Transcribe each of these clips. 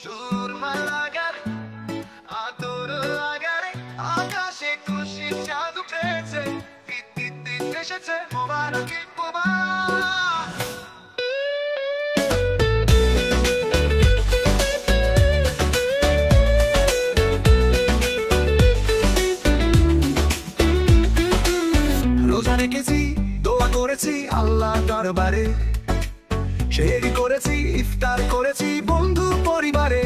সুরমা লাগারে আতর লাগারে আকাশে খুশি চাঁদ উঠেছে, ঈদ ঈদ ঈদ এসেছে, মোবারক ঈদ মোবারক। রোজা রেখেছি, দোয়া করেছি আল্লাহ দরবারে, সেহরি করেছি, ইফতার করেছি বন্ধু পরিবারে।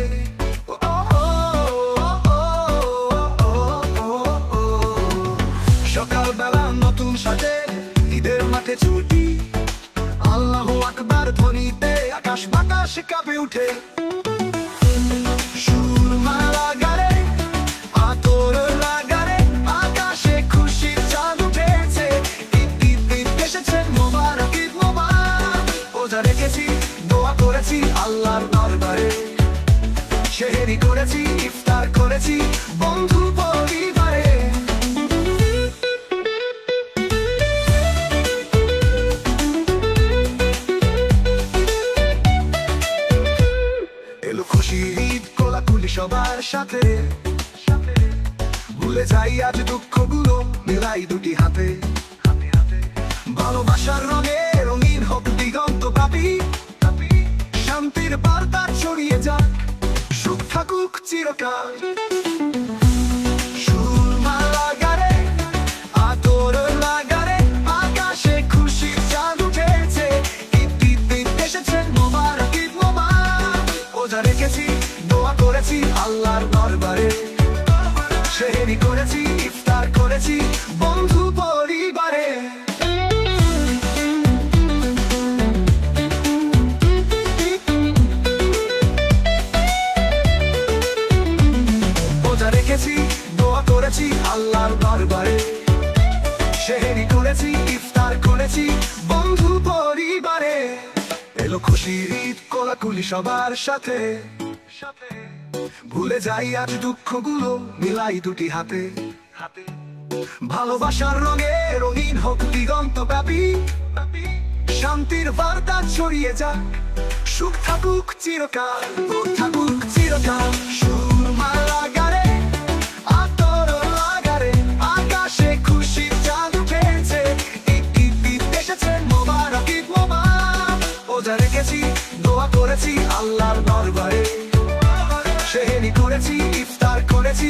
সকালবেলা নতুন সাজে ঈদের মাঠে ছুটি, আল্লাহু আকবার ধ্বনিতে আকাশ বাতাস কাঁপে উঠে। সুরমা লাগারে আতর লাগারে আকাশে খুশির চাঁদ উঠেছে, ঈদ ঈদ ঈদ এসেছে, মোবারক ঈদ মোবারক। রোজা রেখেছি, দোয়া করেছি আল্লাহর দরবারে, সেহরি করেছি, ইফতার করেছি বন্ধু পরিবারে। এলো খুশি ঈদ, কোলাকুলি সবার সাথে, ভুলে যাই আজ দুঃখগুলো, মেলাই দুটি হাতে। ভালোবাসার রঙে রঙিন হোক দিগন্ত ব্যাপী, শান্তির বার্তা ছড়িয়ে যাক, সুখ থাকুক চিরকাল। সুরমা লাগারে আতর লাগারে আকাশে খুশির চাঁদ উঠেছে, ঈদ ঈদ ঈদ এসেছে, মোবারক ঈদ মোবারক। রোজা রেখেছি, দোয়া করেছি আল্লাহর দরবারে, সেহরি করেছি, ইফতার করেছি বন্ধু পরিবারে। রোজা রেখেছি, দোয়া করেছি আল্লাহর দরবারে, সেহরি করেছি, ইফতার করেছি বন্ধু পরিবারে। এলো খুশির ঈদ, কোলাকুলি সবার সাথে, ভুলে যাই আজ দুঃখগুলো, মিলাই দুটি হাতে। ভালোবাসার রঙে রঙিন হোক দিগন্ত ব্যাপী, শান্তির বার্তা ছড়িয়ে যাক, সুখ থাকুক চিরকাল, সুখ থাকুক চিরকাল। সুরমা লাগারে আতর লাগারে আকাশে খুশির চাঁদ উঠেছে, ঈদ ঈদ ঈদ এসেছে, মোবারক ঈদ মোবারক। রোজা রেখেছি, দোয়া করেছি আল্লাহর দরবারে, সেহরি করেছি, ইফতার করেছি